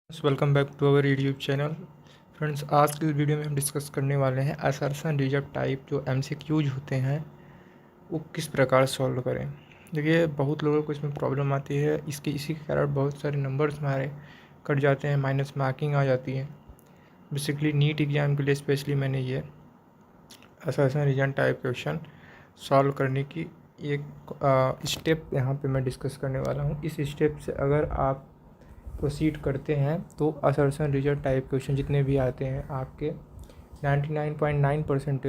Welcome back to our YouTube channel. Friends, आज की इस वीडियो में हम डिस्कस करने वाले हैं असर्शन रिजल्ट टाइप जो एमसीक्यूज होते हैं वो किस प्रकार सॉल्व करें। देखिए, बहुत लोगों को इसमें प्रॉब्लम आती है। इसी के कारण बहुत सारे नंबर्स हमारे कट जाते हैं, माइनस मार्किंग आ जाती है। बेसिकली नीट एग्ज़ाम के लिए स्पेशली मैंने ये assertion result type question solve करने की एक स्टेप यहाँ पे मैं डिस्कस करने वाला हूँ। इस स्टेप से अगर आप प्रोसीड करते हैं तो असर्शन रिजल्ट टाइप क्वेश्चन जितने भी आते हैं आपके 99.9%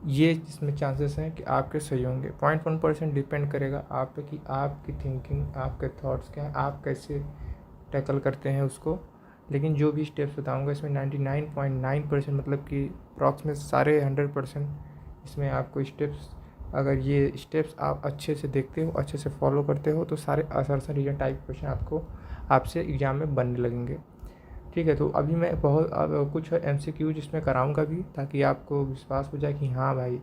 ये इसमें चांसेस हैं कि आपके सही होंगे। 0.1% डिपेंड करेगा आप पे कि आपकी थिंकिंग, आपके थॉट्स क्या हैं, आप कैसे टैकल करते हैं उसको। लेकिन जो भी स्टेप्स बताऊंगा इसमें 99.9% मतलब कि अप्रॉक्स में सारे 100% इसमें आपको स्टेप्स, अगर ये स्टेप्स आप अच्छे से देखते हो, अच्छे से फॉलो करते हो तो सारे असर्शन रिजल्ट टाइप क्वेश्चन आपसे एग्ज़ाम में बनने लगेंगे। ठीक है, तो अभी मैं अब कुछ एमसीक्यूज इसमें कराऊंगा भी ताकि आपको विश्वास हो जाए कि हाँ भाई,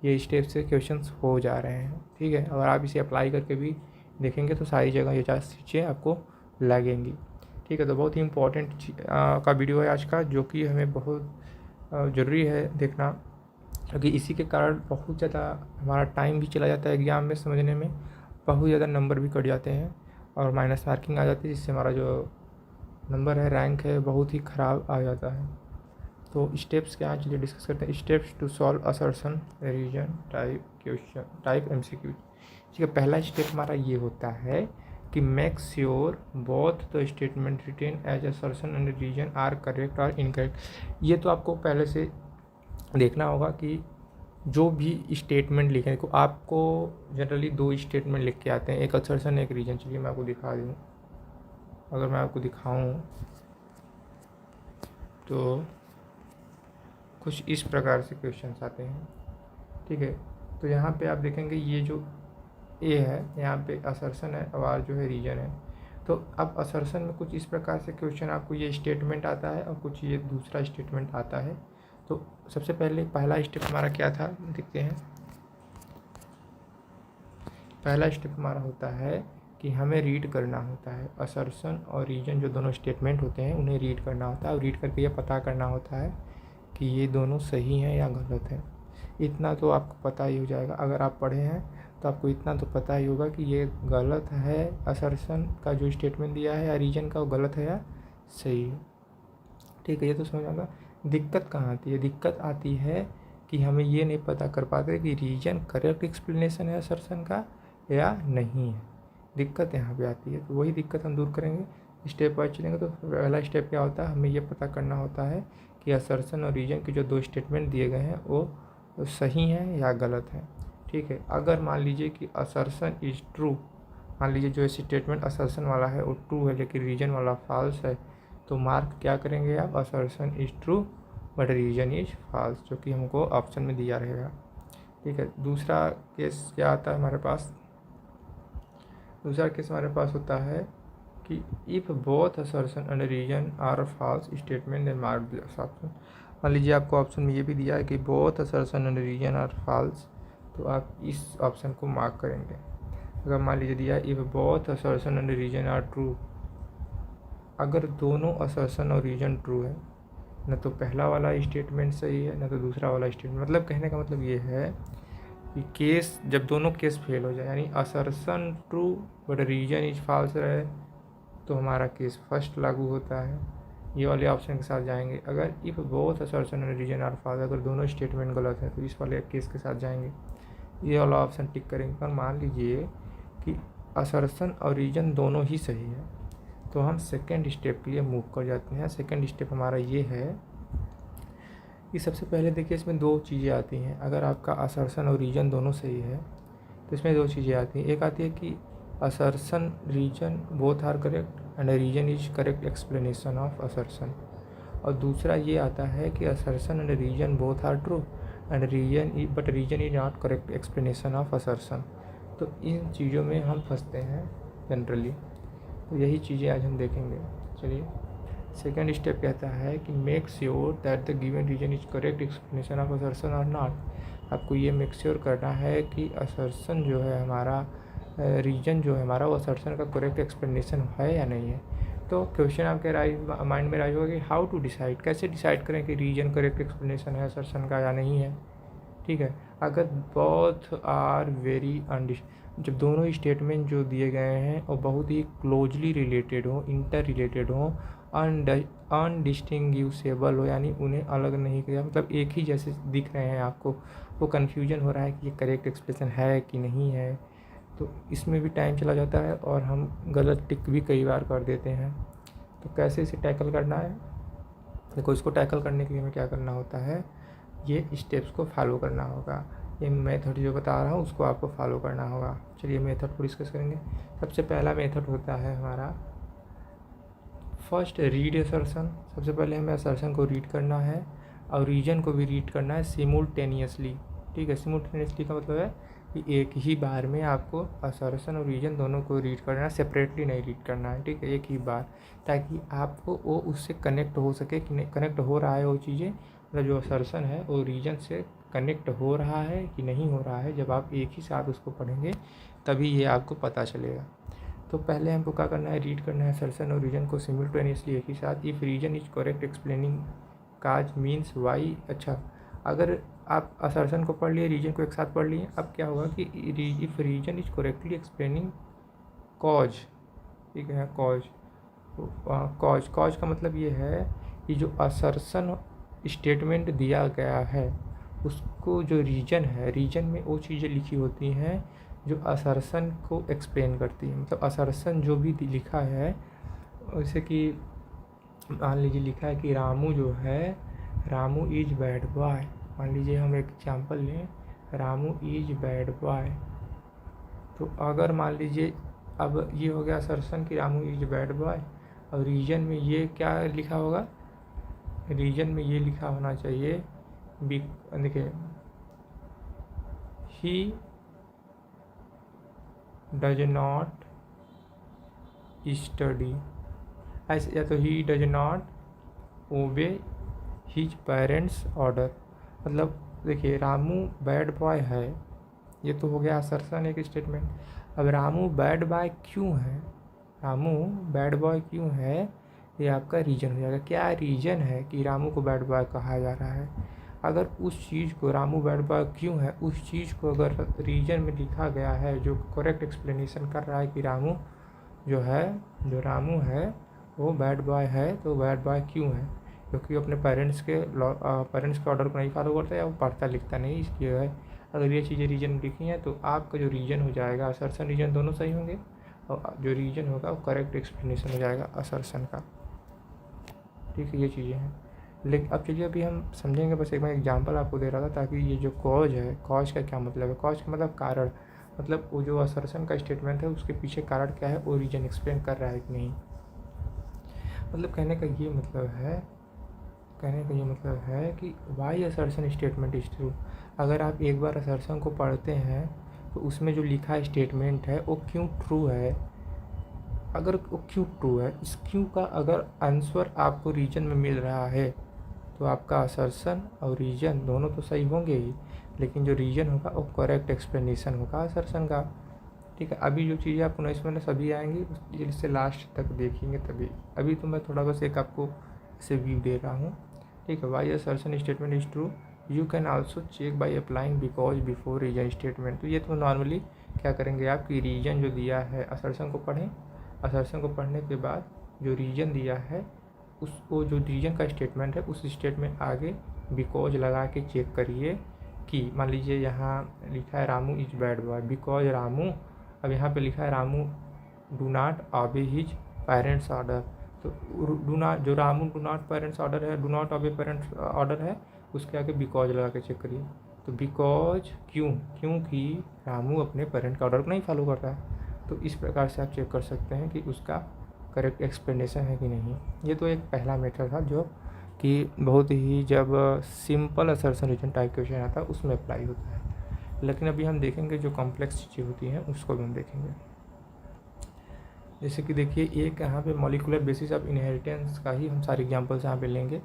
ये स्टेप से क्वेश्चंस हो जा रहे हैं। ठीक है, अगर आप इसे अप्लाई करके भी देखेंगे तो सारी जगह ये चीज़ें आपको लगेंगी। ठीक है, तो बहुत ही इम्पोर्टेंट का वीडियो है आज का, जो कि हमें बहुत ज़रूरी है देखना, क्योंकि इसी के कारण बहुत ज़्यादा हमारा टाइम भी चला जाता है एग्ज़ाम में समझने में, बहुत ज़्यादा नंबर भी कट जाते हैं और माइनस मार्किंग आ जाती है, जिससे हमारा जो नंबर है, रैंक है, बहुत ही ख़राब आ जाता है। तो स्टेप्स क्या हैं चलिए डिस्कस करते हैं। Steps to solve assertion reason type question type MCQ. ठीक है, पहला स्टेप हमारा ये होता है कि make sure both the statement written as assertion and reason are correct और इनकरेक्ट। ये तो आपको पहले से देखना होगा कि जो भी स्टेटमेंट लिखें को आपको जनरली दो स्टेटमेंट लिख के आते हैं, एक असर्शन एक रीजन। चलिए मैं आपको दिखा दूँ, अगर मैं आपको दिखाऊं तो कुछ इस प्रकार से क्वेश्चंस आते हैं। ठीक है, तो यहाँ पे आप देखेंगे ये जो ए है यहाँ पे असर्शन है और जो है रीजन है। तो अब असर्शन में कुछ इस प्रकार से क्वेश्चन आपको ये स्टेटमेंट आता है और कुछ ये दूसरा स्टेटमेंट आता है। तो सबसे पहले पहला स्टेप हमारा क्या था देखते हैं। पहला स्टेप हमारा होता है कि हमें रीड करना होता है असर्शन और रीजन, जो दोनों स्टेटमेंट होते हैं उन्हें रीड करना होता है और रीड करके ये पता करना होता है कि ये दोनों सही हैं या गलत हैं। इतना तो आपको पता ही हो जाएगा, अगर आप पढ़े हैं तो आपको इतना तो पता ही होगा कि ये गलत है, असर्शन का जो स्टेटमेंट दिया है या रीजन का वो गलत है या सही है। ठीक है, ये तो समझ आएगा। दिक्कत कहाँ आती है? दिक्कत आती है कि हमें ये नहीं पता कर पाते कि रीजन करेक्ट एक्सप्लेनेशन है असर्शन का या नहीं है। दिक्कत यहाँ पे आती है, तो वही दिक्कत हम दूर करेंगे। स्टेप वाइज चलेंगे तो पहला स्टेप क्या होता है, हमें ये पता करना होता है कि असर्शन और रीजन के जो दो स्टेटमेंट दिए गए हैं वो सही हैं या गलत हैं। ठीक है, अगर मान लीजिए कि असर्शन इज़ ट्रू, मान लीजिए जो स्टेटमेंट असर्शन वाला है वो ट्रू है लेकिन रीजन वाला फॉल्स है, तो मार्क क्या करेंगे आप, assertion is true but reason is false, जो कि हमको ऑप्शन में दिया रहेगा। ठीक है, दूसरा केस क्या आता है हमारे पास? दूसरा केस हमारे पास होता है कि if both assertion and reason are false statement then mark this option. मान लीजिए आपको ऑप्शन में ये भी दिया है कि both assertion and reason are false, तो आप इस ऑप्शन को मार्क करेंगे। अगर मान लीजिए दिया if both assertion and reason are true, अगर दोनों असर्शन और रीजन ट्रू है, न तो पहला वाला स्टेटमेंट सही है न तो दूसरा वाला स्टेटमेंट, मतलब कहने का मतलब ये है कि केस जब दोनों केस फेल हो जाए, यानी assertion true but reason is false रहे, तो हमारा केस फर्स्ट लागू होता है, ये वाले ऑप्शन के साथ जाएंगे। अगर if both assertion and reason are false, अगर दोनों स्टेटमेंट गलत है तो इस वाले केस के साथ जाएंगे, ये वाला ऑप्शन टिक करेंगे। पर मान लीजिए कि असर्शन और रीजन दोनों ही सही है, तो हम सेकेंड स्टेप के लिए मूव कर जाते हैं। सेकेंड स्टेप हमारा ये है कि सबसे पहले देखिए इसमें दो चीज़ें आती हैं। अगर आपका असर्शन और रीजन दोनों सही है तो इसमें दो चीज़ें आती हैं। एक आती है कि assertion reason both are correct and reason is correct explanation of assertion, और दूसरा ये आता है कि assertion and reason both are true and reason is not correct explanation of assertion. तो इन चीज़ों में हम फंसते हैं जनरली, तो यही चीज़ें आज हम देखेंगे। चलिए, सेकेंड स्टेप कहता है कि make sure that the given reason is correct explanation of assertion और नॉट। आपको ये मेक श्योर करना है कि असर्शन जो है हमारा, रीजन जो है हमारा, वो असर्शन का करेक्ट एक्सप्लेनेशन है या नहीं है। तो क्वेश्चन आपके माइंड में राइज होगा कि हाउ टू डिसाइड, कैसे डिसाइड करें कि रीजन करेक्ट एक्सप्लेनेशन है असर्शन का या नहीं है। ठीक है, अगर बोथ आर वेरी जब दोनों स्टेटमेंट जो दिए गए हैं और बहुत ही क्लोजली रिलेटेड हो, इंटर रिलेटेड हो, अनडिस्टिंग्विशेबल हो, यानी उन्हें अलग नहीं किया, मतलब एक ही जैसे दिख रहे हैं आपको, वो कन्फ्यूजन हो रहा है कि ये करेक्ट एक्सप्रेशन है कि नहीं है, तो इसमें भी टाइम चला जाता है और हम गलत टिक भी कई बार कर देते हैं। तो कैसे इसे टैकल करना है, देखो इसको टैकल करने के लिए हमें क्या करना होता है, ये स्टेप्स को फॉलो करना होगा। ये मेथड जो बता रहा हूँ उसको आपको फॉलो करना होगा। चलिए मेथड को डिस्कस करेंगे। सबसे पहला मेथड होता है हमारा फर्स्ट रीड असर्शन। सबसे पहले हमें असर्शन को रीड करना है और रीजन को भी रीड करना है सिमुलटेनियसली। ठीक है, सिमुलटेनियसली का मतलब है कि एक ही बार में आपको असर्शन और रीजन दोनों को रीड करना है, सेपरेटली नहीं रीड करना है। ठीक है, एक ही बार, ताकि आपको वो उससे कनेक्ट हो सके कि नहीं कनेक्ट हो रहा है वो चीज़ें, मतलब जो असर्शन है वो रीजन से कनेक्ट हो रहा है कि नहीं हो रहा है। जब आप एक ही साथ उसको पढ़ेंगे तभी ये आपको पता चलेगा। तो पहले हमको क्या करना है, रीड करना है असर्शन और रीजन को सिमुलटेनियसली एक ही साथ। If reason is correct explaining cause means why. अच्छा, अगर आप असर्शन को पढ़ लिए, रीजन को एक साथ पढ़ लिए, अब क्या होगा कि if reason is correctly explaining cause. ठीक है, कॉज का मतलब ये है कि जो असर्शन स्टेटमेंट दिया गया है उसको जो रीजन है, रीजन में वो चीज़ें लिखी होती हैं जो असर्शन को एक्सप्लेन करती है। मतलब असर्शन जो भी लिखा है, जैसे कि मान लीजिए लिखा है कि रामू जो है, रामू इज बैड बॉय। मान लीजिए हम एक एग्जाम्पल लें, रामू इज बैड बॉय। तो अगर मान लीजिए अब ये हो गया असर्शन कि रामू इज बैड बॉय, और रीजन में ये क्या लिखा होगा, रीजन में ये लिखा होना चाहिए, देखिए ही डज नॉट स्टडी, ऐसे, या तो he does not obey his parents order. मतलब देखिए रामू बैड बॉय है, ये तो हो गया असर्शन एक स्टेटमेंट। अब रामू बैड बॉय क्यों है, रामू बैड बॉय क्यों है, ये आपका रीजन हो जाएगा। क्या रीजन है कि रामू को बैड बॉय कहा जा रहा है। अगर उस चीज़ को, रामू बैड बॉय क्यों है, उस चीज़ को अगर रीजन में लिखा गया है जो करेक्ट एक्सप्लेनेशन कर रहा है कि रामू जो है, जो रामू है वो बैड बॉय है, तो बैड बॉय क्यों है, क्योंकि वो अपने पेरेंट्स के ऑर्डर को नहीं फॉलो करता या वो पढ़ता लिखता नहीं, इसलिए है। अगर ये चीज़ें रीजन में लिखी हैं तो आपका जो रीजन हो जाएगा, असर्शन रीजन दोनों सही होंगे, और जो रीजन होगा वो करेक्ट एक्सप्लेनेशन हो जाएगा असर्शन का। ठीक है, ये चीज़ें हैं। लेकिन अब चलिए अभी हम समझेंगे, बस एक मैं एग्जांपल आपको दे रहा था ताकि ये जो कॉज है, कॉज का क्या मतलब है, कॉज का मतलब कारण, मतलब वो जो असर्शन का स्टेटमेंट है उसके पीछे कारण क्या है, वो रीजन एक्सप्लेन कर रहा है कि नहीं। मतलब कहने का ये मतलब है कि why assertion statement is true. अगर आप एक बार असर्शन को पढ़ते हैं तो उसमें जो लिखा स्टेटमेंट है वो क्यों ट्रू है। अगर वो क्यों ट्रू है, इस क्यों का अगर आंसर आपको रीजन में मिल रहा है तो आपका असर्शन और रीजन दोनों तो सही होंगे ही, लेकिन जो रीजन होगा वो करेक्ट एक्सप्लेनेशन होगा असर्शन का। ठीक है, अभी जो चीज़ें आपको नोट्स में सभी आएंगी जिससे लास्ट तक देखेंगे तभी। अभी तो मैं थोड़ा बस एक आपको ऐसे व्यू दे रहा हूँ। ठीक है, why assertion statement is true, you can also check by applying because before reason statement. तो ये तो नॉर्मली क्या करेंगे आप कि रीजन जो दिया है असर्शन को पढ़ें, असर्शन को पढ़ने के बाद जो रीजन दिया है उसको, जो रीजन का स्टेटमेंट है उस स्टेटमेंट आगे बिकॉज लगा के चेक करिए कि मान लीजिए यहाँ लिखा है Ramu is bad boy because Ramu, अब यहाँ पे लिखा है Ramu do not obey his parents order. तो डू नॉट, जो Ramu do not parents order है, do not obey parents order है, उसके आगे बिकॉज लगा के चेक करिए। तो बिकॉज क्यों, क्योंकि रामू अपने पेरेंट का ऑर्डर को नहीं फॉलो करता है। तो इस प्रकार से आप चेक कर सकते हैं कि उसका करेक्ट एक्सप्लेनेशन है कि नहीं। ये तो एक पहला मेथड था जो कि बहुत ही जब simple assertion reason type question आता है उसमें अप्लाई होता है। लेकिन अभी हम देखेंगे जो कॉम्प्लेक्स चीज़ें होती हैं उसको भी हम देखेंगे। जैसे कि देखिए एक यहाँ पे मॉलिकुलर बेसिस ऑफ इनहेरिटेंस का ही हम सारे एग्जांपल्स यहाँ पे लेंगे।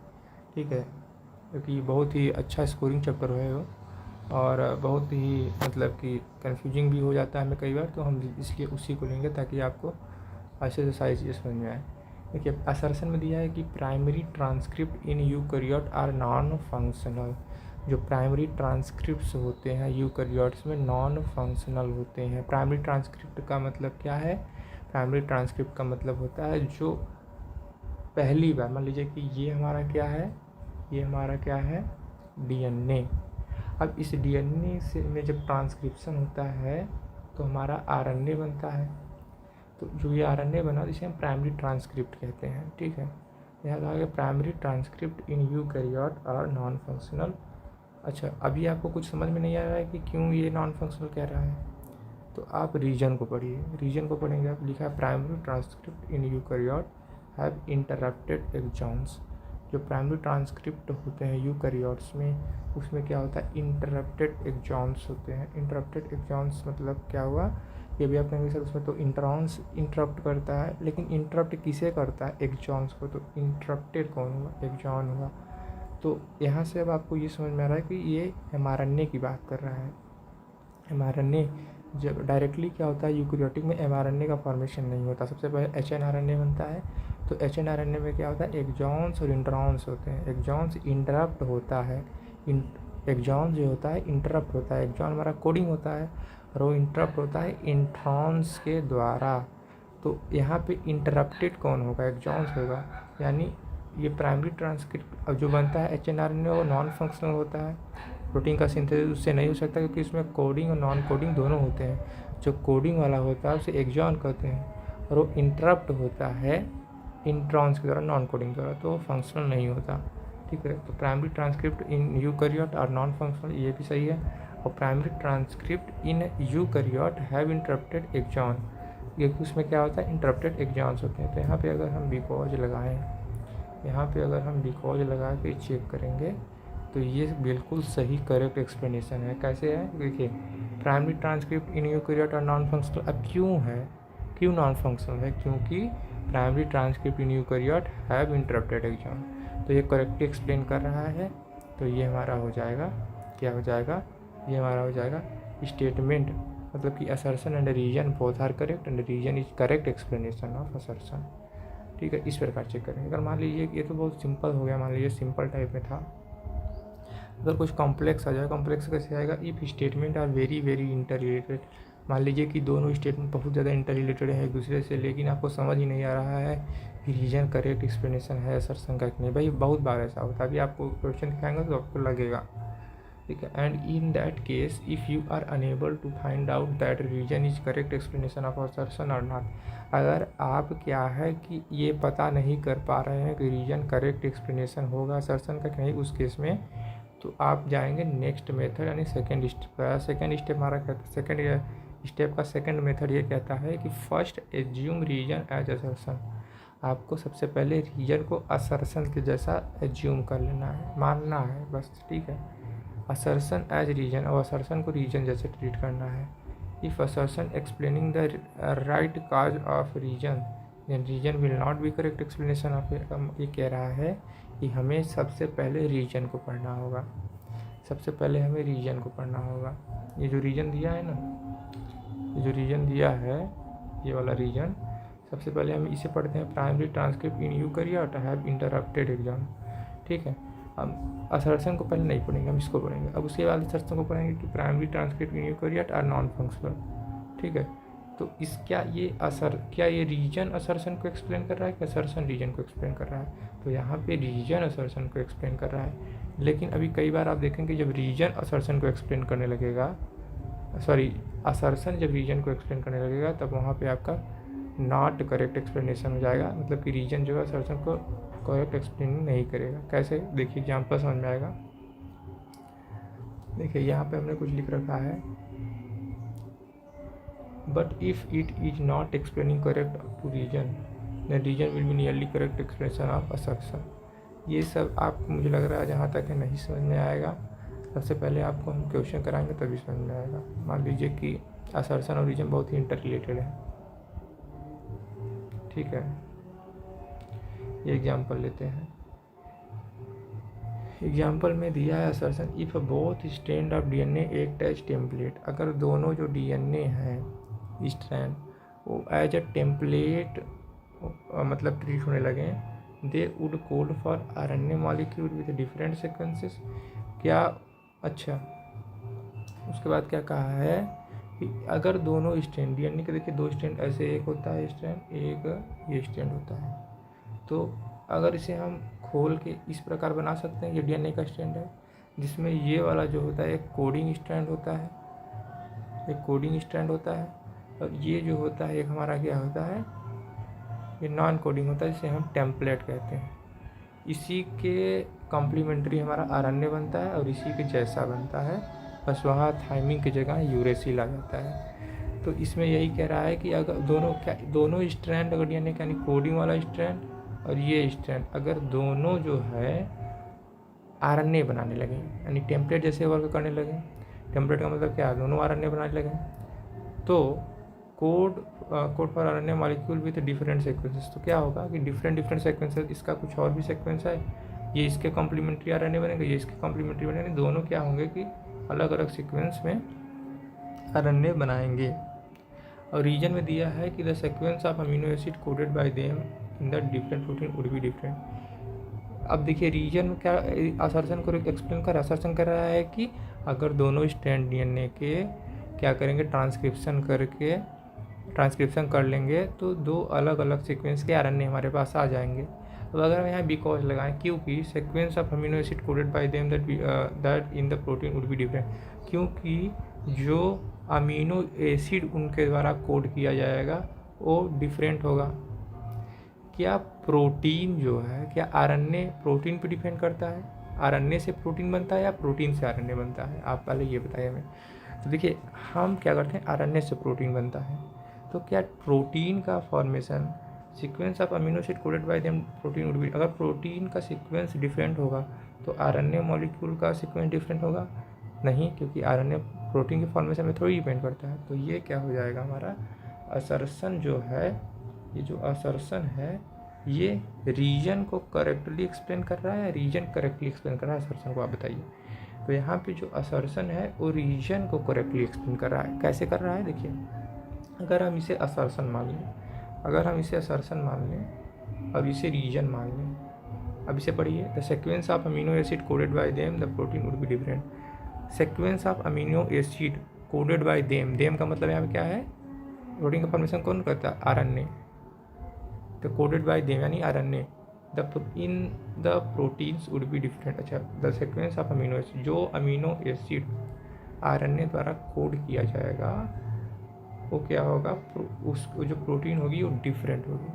ठीक है, क्योंकि बहुत ही अच्छा स्कोरिंग चैप्टर है वो, और बहुत ही मतलब कि कन्फ्यूजिंग भी हो जाता है हमें कई बार, तो हम इसलिए उसी को लेंगे ताकि आपको अच्छे से सारी चीज़ें समझ में आए। देखिए असर्शन में दिया है कि primary transcript in eukaryote are non functional. जो प्राइमरी ट्रांसक्रिप्ट्स होते हैं यूकैरियोट्स में नॉन फंक्शनल होते हैं। प्राइमरी ट्रांसक्रिप्ट का मतलब क्या है? प्राइमरी ट्रांसक्रिप्ट का मतलब होता है जो पहली बार, मान लीजिए कि ये हमारा क्या है, ये हमारा क्या है, डीएनए। अब इस डीएनए से में जब ट्रांसक्रिप्शन होता है तो हमारा आरएनए बनता है। तो जो ये आरएनए बना इसे हम प्राइमरी ट्रांसक्रिप्ट कहते हैं। ठीक है, याद आ गया। Primary transcript in eukaryote are non functional. अच्छा, अभी आपको कुछ समझ में नहीं आ रहा है कि क्यों ये नॉन फंक्शनल कह रहा है, तो आप रीजन को पढ़िए। रीजन को पढ़ेंगे आप, लिखा है primary transcript in eukaryote have interrupted exons. जो प्राइमरी ट्रांसक्रिप्ट होते हैं यूकैरियोट्स में, उसमें क्या होता है, इंटरप्टेड एक्सॉन्स होते हैं। इंटरप्टेड एक्सॉन्स मतलब क्या हुआ, ये भी आपने सर उसमें तो इंट्रॉन्स इंटरप्ट करता है, लेकिन इंटरप्ट किसे करता है, एक्सॉन्स को। तो इंटरप्टेड कौन हुआ, एक्सॉन हुआ। तो यहाँ से अब आपको ये समझ में आ रहा है कि ये mRNA की बात कर रहा है। mRNA जब डायरेक्टली क्या होता है, यूकैरियोटिक में mRNA का फॉर्मेशन नहीं होता, सबसे पहले hnRNA बनता है। तो hnRNA में क्या होता है, एक्सॉन्स और इंट्रॉन्स होते हैं। एक्सॉन्स इंटरप्ट होता है, एक्सॉन जो होता है इंटरप्ट होता है। एक्सॉन हमारा कोडिंग होता है और वो इंटरप्ट होता है इंट्रॉन्स के द्वारा। तो यहाँ पे इंटरप्टेड कौन होगा, एक्सॉन्स होगा। यानी ये प्राइमरी ट्रांसक्रिप्ट अब जो बनता है hnRNA वो नॉन फंक्शनल होता है। प्रोटीन का सिंथेसिस उससे नहीं हो सकता क्योंकि इसमें कोडिंग और नॉन कोडिंग दोनों होते हैं। जो कोडिंग वाला होता है उसे एक्सॉन कहते हैं, और वो इंटरप्ट होता है इंट्रॉन्स के द्वारा, नॉन कोडिंग द्वारा, तो वो फंक्शनल नहीं होता। ठीक है, तो primary transcript in eukaryote are non functional, ये भी सही है। और primary transcript in eukaryote have interrupted exon, क्योंकि उसमें क्या होता है, इंटरप्टेड एक्सॉन्स होते हैं। तो यहाँ पे अगर हम बिकॉज लगाएं, यहाँ पे अगर हम बिकॉज लगा के चेक करेंगे तो ये बिल्कुल सही करेक्ट एक्सप्लेनेशन है। कैसे है, देखिए primary transcript in eukaryote are non functional. अब क्यों है, क्यों नॉन फंक्शनल है, क्योंकि primary transcript in eukaryote have interrupted exon. तो ये करेक्टली एक्सप्लेन कर रहा है। तो ये हमारा हो जाएगा, क्या हो जाएगा, ये हमारा हो जाएगा स्टेटमेंट, मतलब कि assertion and reason both are correct and reason is correct explanation of assertion. ठीक है, इस प्रकार चेक करेंगे। अगर मान लीजिए ये तो बहुत सिंपल हो गया, मान लीजिए सिंपल टाइप में था। अगर कुछ कॉम्प्लेक्स आ जाए, कॉम्प्लेक्स कैसे आएगा, if statement are very very interrelated. मान लीजिए कि दोनों स्टेटमेंट बहुत ज़्यादा इंटर रिलेटेड है एक दूसरे से, लेकिन आपको समझ ही नहीं आ रहा है कि रीजन करेक्ट एक्सप्लेनेशन है असर्शन का कि नहीं। भाई बहुत बार ऐसा होता है, अभी आपको क्वेश्चन दिखाएंगे तो आपको लगेगा। ठीक है, and in that case if you are unable to find out that reason is correct explanation of assertion और नॉट। अगर आप क्या है कि ये पता नहीं कर पा रहे हैं कि रीजन करेक्ट एक्सप्लेनेशन होगा असर्शन का कि नहीं, उस केस में तो आप जाएंगे नेक्स्ट मेथड यानी सेकेंड स्टेप। सेकेंड स्टेप हमारा कहता है, सेकेंड स्टेप का सेकेंड मेथड ये कहता है कि first assume reason as assertion. आपको सबसे पहले रीजन को असर्शन के जैसा एज्यूम कर लेना है, मानना है बस। ठीक है, असर्शन एज रीजन, और असर्शन को रीजन जैसे ट्रीट करना है। If assertion explaining the right cause of reason then reason will not be correct explanation of. ये कह रहा है कि हमें सबसे पहले रीजन को पढ़ना होगा, सबसे पहले हमें रीजन को पढ़ना होगा। ये जो रीजन दिया है ना, ये जो रीजन दिया है, ये वाला रीजन, सबसे पहले हम इसे पढ़ते हैं, primary transcript in eukaryote have interrupted exon. ठीक है, हम असर्शन को पहले नहीं पढ़ेंगे, हम इसको पढ़ेंगे। अब उसके बाद असर्शन को पढ़ेंगे कि primary transcript in eukaryote are non functional. ठीक है, तो इस क्या ये रीजन असर्शन को एक्सप्लेन कर रहा है कि असर्शन रीजन को एक्सप्लेन कर रहा है। तो यहाँ पे रीजन असर्शन को एक्सप्लेन कर रहा है, लेकिन अभी कई बार आप देखेंगे जब रीजन असर्शन को एक्सप्लेन करने लगेगा, असर्शन जब रीजन को एक्सप्लेन करने लगेगा तब वहाँ पे आपका नॉट करेक्ट एक्सप्लेनेशन हो जाएगा, मतलब कि रीजन जो है असर्शन को करेक्ट एक्सप्लेन नहीं करेगा। कैसे, देखिए एग्जाम्पल समझ में आएगा। देखिए यहाँ पे हमने कुछ लिख रखा है, but if it is not explaining correct to reason then reason will be nearly correct explanation of assertion. ये सब आपको मुझे लग रहा है जहाँ तक है नहीं समझ में आएगा। सबसे पहले आपको हम क्वेश्चन कराएंगे तभी समझ में आएगा। मान लीजिए कि असर्शन और रीजन बहुत ही इंटर रिलेटेड है। ठीक है, ये एग्जाम्पल लेते हैं। एग्जाम्पल में दिया है assertion if both strand of DNA act as template. अगर दोनों जो डीएनए हैं स्ट्रैंड वो एज अ टेम्पलेट मतलब ट्रीट होने लगे हैं, they would code for RNA molecule with different sequences. क्या, अच्छा उसके बाद क्या कहा है कि अगर दोनों स्ट्रैंड डीएनए के, देखिए 2 स्ट्रैंड ऐसे, एक होता है स्ट्रैंड, एक ये स्ट्रैंड होता है, तो अगर इसे हम खोल के इस प्रकार बना सकते हैं, ये डीएनए का स्ट्रैंड है जिसमें ये वाला जो होता है एक कोडिंग स्ट्रैंड होता है, एक कोडिंग स्ट्रैंड होता है, और ये जो होता है एक हमारा क्या होता है, ये नॉन कोडिंग होता है जिसे हम टेम्पलेट कहते हैं। इसी के कॉम्प्लीमेंट्री हमारा आरएनए बनता है और इसी के जैसा बनता है, बस वहाँ थाइमिन की जगह यूरेसिल आ जाता है। तो इसमें यही कह रहा है कि अगर दोनों स्ट्रैंड अगर यानी कोडिंग वाला स्ट्रैंड और ये स्ट्रैंड अगर दोनों जो है आरएनए बनाने लगे, यानी टेम्पलेट जैसे वर्क करने लगे, टेम्पलेट का मतलब क्या है, दोनों आरएनए बनाने लगे, तो code for RNA molecule with different sequences, तो क्या होगा कि डिफरेंट सीक्वेंसेस, इसका कुछ और भी सीक्वेंस है, ये इसके कॉम्प्लीमेंट्री आरएनए बनेंगे, ये इसके कॉम्प्लीमेंट्री बनेंगे, दोनों क्या होंगे कि अलग अलग सीक्वेंस में आरएनए बनाएंगे। और रीजन में दिया है कि the sequence of amino acid coded by them in the different protein would be different. अब देखिए रीजन में क्या असर्शन को एक्सप्लेन कर, असर्शन कर रहा है कि अगर दोनों स्ट्रैंड डीएनए के क्या करेंगे, ट्रांसक्रिप्शन कर लेंगे तो 2 अलग अलग सीक्वेंस के आरएनए हमारे पास आ जाएंगे। अब अगर हम यहाँ बिकॉज लगाएं, क्योंकि sequence of amino acid coded by them that in the protein would be different, क्योंकि जो अमीनो एसिड उनके द्वारा कोड किया जाएगा वो डिफरेंट होगा। क्या प्रोटीन जो है, क्या आरएनए प्रोटीन पे डिपेंड करता है, आरएनए से प्रोटीन बनता है या प्रोटीन से आरएनए बनता है, आप पहले ये बताइए हमें। तो देखिए हम क्या करते हैं, आरएनए से प्रोटीन बनता है, तो क्या प्रोटीन का formation sequence of amino acid coded by them protein would be, अगर प्रोटीन का सीक्वेंस डिफरेंट होगा तो आरएनए मॉलिक्यूल का सीक्वेंस डिफरेंट होगा नहीं, क्योंकि आरएनए प्रोटीन के फॉर्मेशन में थोड़ी डिपेंड करता है। तो ये क्या हो जाएगा, हमारा असर्शन जो है, ये जो असर्शन है ये रीजन को करेक्टली एक्सप्लेन कर रहा है, रीजन करेक्टली एक्सप्लेन कर रहा है असर्शन को, आप बताइए। तो यहाँ पे जो असर्शन है वो रीजन को करेक्टली एक्सप्लेन कर रहा है। कैसे कर रहा है, देखिए अगर हम इसे असर्शन मान लें, अगर हम इसे असर्शन मान लें और इसे रीजन मान लें, अब इसे पढ़िए, the sequence of amino acid coded by them the protein would be different. Sequence of amino acid coded by them, them का मतलब यहाँ पे क्या है, प्रोटीन का फॉर्मेशन कौन करता है, आरएनए, तो कोडेड बाय देम यानी RNA, in the proteins would be different. अच्छा, the sequence of amino acid, जो अमीनो एसिड आरएनए द्वारा कोड किया जाएगा वो क्या होगा, उस जो प्रोटीन होगी वो डिफरेंट होगी,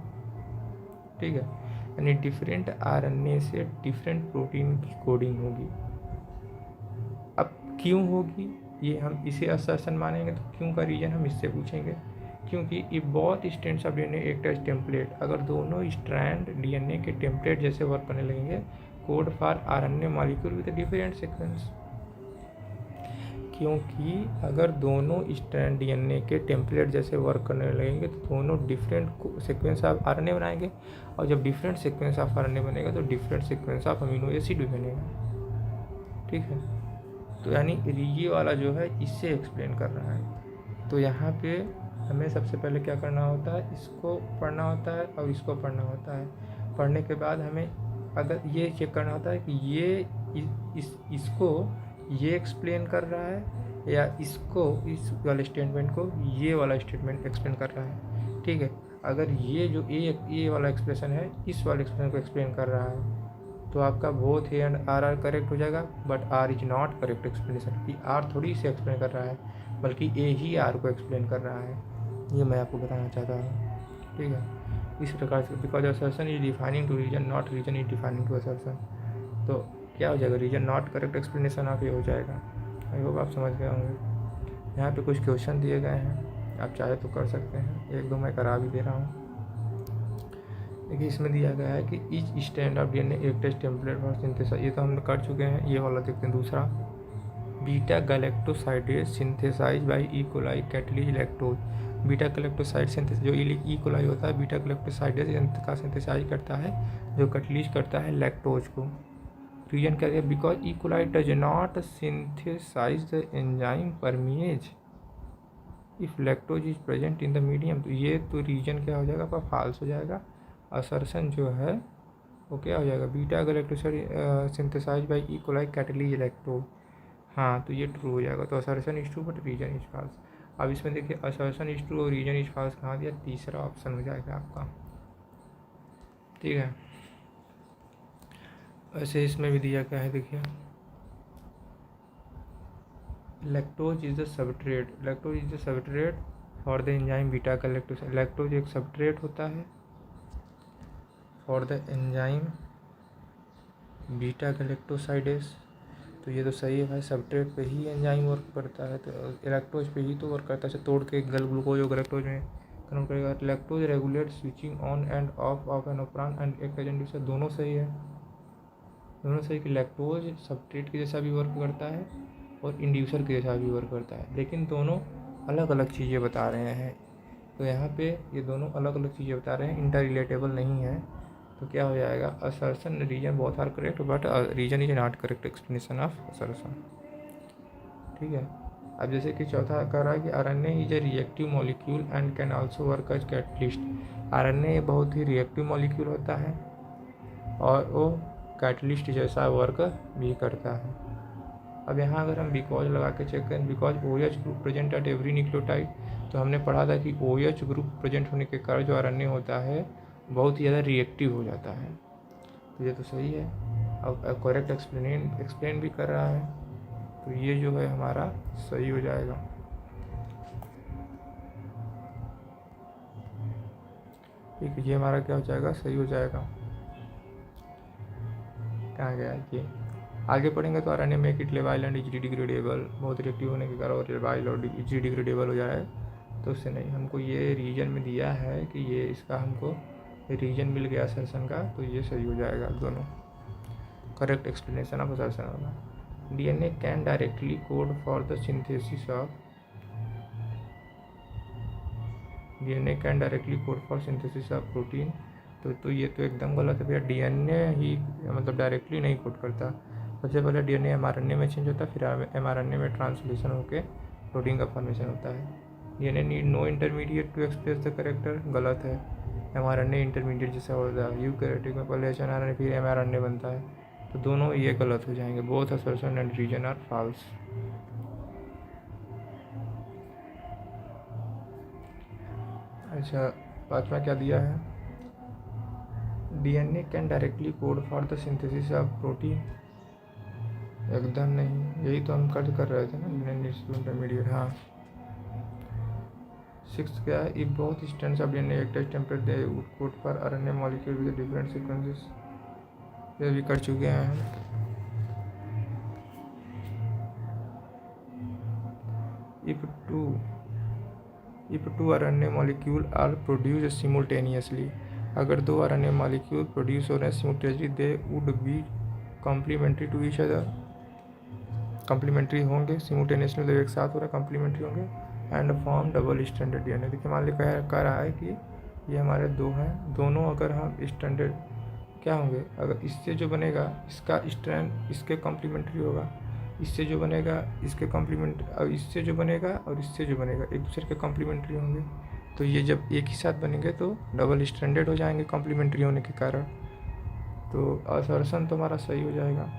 ठीक है, यानी डिफरेंट आरएनए से डिफरेंट प्रोटीन की कोडिंग होगी। अब क्यों होगी, ये हम इसे असर्शन मानेंगे, तो क्यों का रीजन हम इससे पूछेंगे, क्योंकि ये both strands of DNA act as template, अगर दोनों स्ट्रैंड डीएनए के टेम्पलेट जैसे वर्क करने लगेंगे, code for RNA molecule with different sequence, क्योंकि अगर दोनों स्ट्रैंड डीएनए के टेम्पलेट जैसे वर्क करने लगेंगे तो दोनों डिफरेंट सीक्वेंस ऑफ आरएनए बनाएंगे, और जब डिफरेंट सीक्वेंस ऑफ आरएनए बनेगा तो different sequence of amino acid भी बनेगा, ठीक है। तो यानी ये वाला जो है इससे एक्सप्लेन कर रहा है। तो यहाँ पे हमें सबसे पहले क्या करना होता है, इसको पढ़ना होता है और इसको पढ़ना होता है। पढ़ने के बाद हमें अगर ये चेक करना होता है कि ये इसको ये एक्सप्लेन कर रहा है या इसको, इस वाले स्टेटमेंट को ये वाला स्टेटमेंट एक्सप्लेन कर रहा है, ठीक है। अगर ये जो ये वाला एक्सप्रेशन है इस वाले एक्सप्रेशन को एक्सप्लेन कर रहा है तो आपका both A and R correct हो जाएगा, but R is not correct explanation, कि आर थोड़ी से एक्सप्लेन कर रहा है बल्कि ए ही आर को एक्सप्लेन कर रहा है, ये मैं आपको बताना चाहता हूँ, ठीक है। इस प्रकार से because assertion is defining to reason, not reason is defining to assertion, तो क्या हो जाएगा, रीजन नॉट करेक्ट एक्सप्लेनेशन आप ये हो जाएगा। आई होप आप समझ गए होंगे। यहाँ पे कुछ क्वेश्चन दिए गए हैं, आप चाहे तो कर सकते हैं, 1-2 मैं करा भी दे रहा हूँ। देखिए इसमें दिया गया है कि each strand of DNA act as template for synthesize, ये तो हम कर चुके हैं, ये वाला देखते हैं दूसरा, beta galactosidase synthesize by E coli catalyse lactose, beta galactoside synthesize, जो ई कोलाई होता है बीटा गैलेक्टोसाइडेज का सिंथेसाइज करता है, जो कैटलिज करता है लैक्टोज को। रीजन क्या है, because E coli does not synthesise the enzyme परमिएज if lactose is present in the medium, तो ये तो रीजन क्या हो जाएगा आपका फॉल्स हो जाएगा, असर्शन जो है वो क्या हो जाएगा, beta galactoside synthesize by E coli catalyse electrode. हाँ, तो ये ट्रू हो जाएगा। तो assertion is true but reason is false. अब इसमें देखिए असर्शन इज ट्रू और रीजन इज फॉल्स कहाँ दिया, तीसरा ऑप्शन हो जाएगा आपका। ठीक है, ऐसे इसमें भी दिया क्या है, देखिए lactose is the substrate, lactose is the substrate for the enzyme beta galactoside. Lactose एक सबस्ट्रेट होता है for the enzyme beta galactosidase. तो ये तो सही है भाई, सबस्ट्रेट पे ही एंजाइम वर्क करता है, तो लैक्टोज पे ही तो वर्क करता है। तोड़ के गल ग्लूकोज और लैक्टोज में कन्वर्ट करेगा। Lactose regulate switching on and off an operon and एक एजेंट। दोनों सही है, दोनों सही कि लैक्टोज सबस्ट्रेट के जैसा भी वर्क करता है और इंड्यूसर के जैसा भी वर्क करता है, लेकिन दोनों अलग अलग चीज़ें बता रहे हैं। तो यहाँ पे ये दोनों अलग अलग चीज़ें बता रहे हैं, इंटर रिलेटेबल नहीं है। तो क्या हो जाएगा, assertion reason both are correct but reason is not correct explanation of assertion. ठीक है, अब जैसे कि चौथा कह रहा है कि RNA is a reactive molecule and can also work as catalyst. RNA बहुत ही रिएक्टिव मॉलिक्यूल होता है और वो कैटलिस्ट जैसा वर्क भी करता है। अब यहाँ अगर हम बिकॉज लगा के चेक करें, because OH group present at every nucleotide, तो हमने पढ़ा था कि OH ग्रुप प्रेजेंट होने के कारण जो आरएनए होता है बहुत ही ज़्यादा रिएक्टिव हो जाता है। तो ये तो सही है। अब करेक्ट एक्सप्लेन भी कर रहा है, तो ये जो है हमारा सही हो जाएगा। ठीक है, ये हमारा क्या हो जाएगा, सही हो जाएगा। कहाँ गया ये, आगे पढ़ेंगे तो आरएनए मेक इट लेवाइल एंड इजी डिग्रेडेबल, बहुत रिएक्टिव होने के कारण लेवाइल और इजी डिग्रेडेबल हो जाए। तो उससे नहीं, हमको ये रीजन में दिया है कि ये इसका हमको रीजन मिल गया असर्शन का, तो ये सही हो जाएगा दोनों। करेक्ट एक्सप्लेनेशन ऑफ असर्शन होगा। DNA can directly code for the synthesis of, DNA can directly code for synthesis of protein. तो ये तो एकदम गलत है भैया, डीएनए ही मतलब डायरेक्टली नहीं कोड करता। सबसे पहले डीएनए एमआरएनए में चेंज होता है, फिर एमआरएनए में ट्रांसलेशन होकर प्रोटीन का फॉर्मेशन होता है। DNA need no intermediate to express the character, गलत है। एमआरएनए इंटरमीडिएट जैसा होता है, यूकैरियोटिक में पहले एचएनआरएनए फिर एमआरएनए बनता है, तो दोनों ये गलत हो जाएंगे। Both assertion and reason are false. अच्छा, पांचवा क्या दिया है, DNA can directly code for the synthesis of protein, एकदम नहीं, यही तो हम कल कर रहे थे ना, डीएनए इंटरमीडिएट। हाँ, सिक्स क्या है, if both strands of DNA act as template they would code for RNA molecule with different sequences, ये भी कर चुके हैं। If two RNA molecule are produce simultaneously, अगर दो आरएनए मॉलिक्यूल प्रोड्यूस हो रहे हैं simultaneously, they would be complementary to each other, complementary होंगे, सिमुल्टेनियसली मतलब एक साथ हो रहा है, कॉम्प्लीमेंट्री होंगे, and form double standard DNA. देखिए मान लीजिए कह रहा है कि ये हमारे दो हैं, दोनों अगर हम स्टैंडर्ड क्या होंगे, अगर इससे जो बनेगा इसका स्ट्रैंड इसके कॉम्प्लीमेंट्री होगा, इससे जो बनेगा इसके कॉम्प्लीमेंट, और इससे जो बनेगा और इससे जो बनेगा एक दूसरे के कॉम्प्लीमेंट्री होंगे। तो ये जब एक ही साथ बनेंगे तो डबल स्टैंडर्ड हो जाएंगे कॉम्प्लीमेंट्री होने के कारण। तो असर्शन तो हमारा सही हो जाएगा।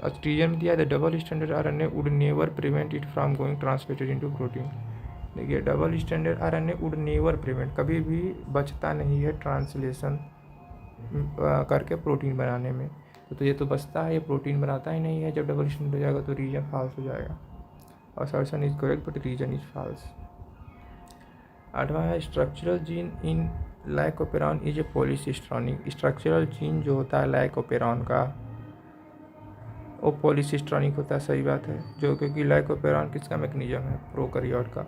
रीजन दिया the double standard RNA would never prevent it from going translated into protein. देखिए double standard RNA would never prevent, कभी भी बचता नहीं है ट्रांसलेशन करके प्रोटीन बनाने में। तो ये तो बचता है, ये प्रोटीन बनाता ही नहीं है। जब डबल स्टैंडर्ड हो जाएगा तो रीजन फॉल्स हो जाएगा। Assertion is correct but reason is false. आठवां है structural gene in lac operon is a polycistronic. Structural gene जो होता है लाइकोपेरॉन का वो पॉलीसिस्ट्रॉनिक होता है, सही बात है। जो क्योंकि लाइकोपेरॉन किसका मैकेनिज्म है, प्रोकैरियोट का।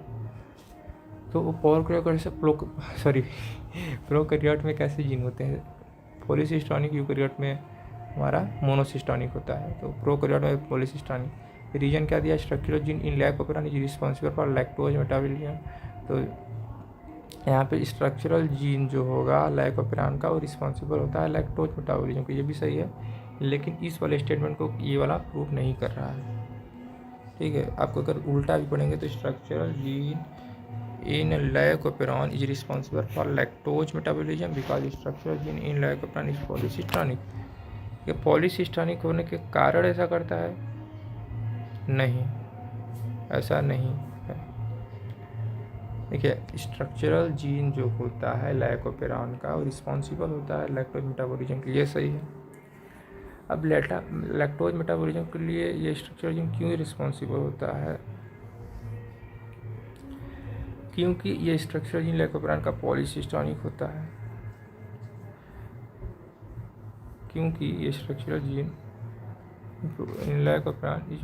तो वो प्रोकैरियोट से प्रोकैरियोट में कैसे जीन होते हैं, पॉलीसिस्ट्रॉनिक, यूकैरियोट में हमारा मोनोसिस्टॉनिक होता है। तो प्रोकैरियोट में पॉलीसिस्टॉनिक। रीजन क्या दिया, structural gene in lac operon is responsible for lactose metabolism. तो यहाँ पे स्ट्रक्चरल जीन जो होगा लाइकोपेरॉन का वो रिस्पॉन्सिबल होता है लैक्टोज मेटाबॉलिज्म को, ये भी सही है। लेकिन इस वाले स्टेटमेंट को ये वाला प्रूफ नहीं कर रहा है। ठीक है, आपको अगर उल्टा भी पढ़ेंगे तो structural gene in lycopyrrone is responsible for lactose metabolism because structural gene in lycopyrrone is polycystonic। ये पॉलीसिस्टोनिक होने के कारण ऐसा करता है? नहीं, ऐसा नहीं है। देखिए, स्ट्रक्चरल जीन जो होता है लाइकोपेरॉन का वो रिस्पॉन्सिबल होता है लैक्टोज मेटाबॉलिज्म के लिए, सही है। अब लैक्टोज मेटाबॉलिज्म के लिए ये स्ट्रक्चरल जीन क्यों रिस्पॉन्सिबल होता है? क्योंकि ये स्ट्रक्चरल जीन लाइकोपेरॉन का पॉलीसिस्टोनिक होता है। क्योंकि ये स्ट्रक्चरल जीन लाइकोपेरॉन इज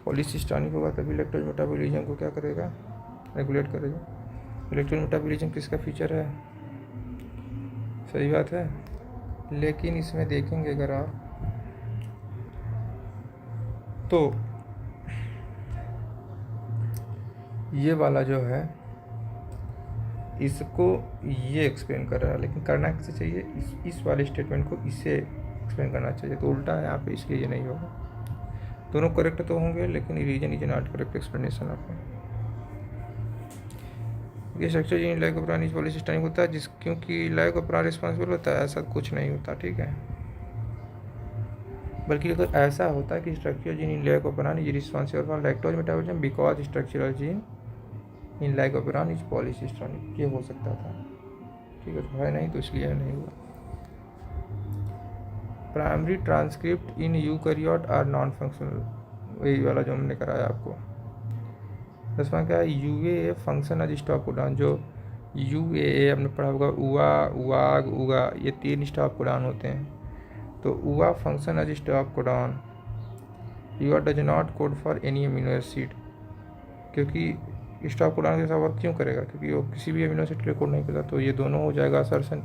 पॉलीसिस्टोनिक होगा, तभी लैक्टोज मेटाबॉलिज्म को क्या करेगा? रेगुलेट करेगा। लैक्टोज मेटाबॉलिज्म किसका फीचर है? सही बात है। लेकिन इसमें देखेंगे अगर आप तो ये वाला जो है इसको ये एक्सप्लेन कर रहा है, लेकिन करना किसे चाहिए? इस वाले स्टेटमेंट को इससे एक्सप्लेन करना चाहिए, तो उल्टा है यहाँ पे, इसलिए ये नहीं होगा। दोनों करेक्ट तो होंगे, लेकिन reason is not correct explanation आपका। ये structure gene lac operon is polycistronic होता है क्योंकि लाइकोपेरॉन रिस्पॉन्सिबल होता है, ऐसा कुछ नहीं होता, ठीक है। बल्कि अगर ऐसा होता है कि structural gene in lac operon is responsible for lactose metabolism because structural gene in lac operon is polycistronic, ये हो सकता था, ठीक है। तो है नहीं, तो इसलिए नहीं हुआ। Primary transcript in eukaryote are non functional, वही वाला जो हमने कराया आपको। 10वां क्या है? UAA function as stop codon. जो यूएए हमने पढ़ा होगा, उआ, उआग, उगा, ये 3 स्टॉप कोडॉन होते हैं। तो UA function as stop codon, UA does not code for any amino acid, क्योंकि स्टॉप कोडॉन के साथ वर्क क्यों करेगा? क्योंकि वो किसी भी अमीनो एसिड के लिए कोड नहीं करता। तो ये दोनों हो जाएगा assertion,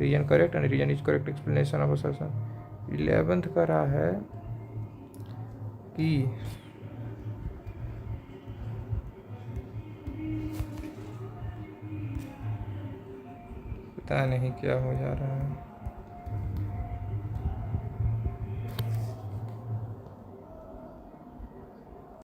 reason correct and reason is correct explanation of assertion. 11th का रहा है कि पता नहीं क्या हो जा रहा है।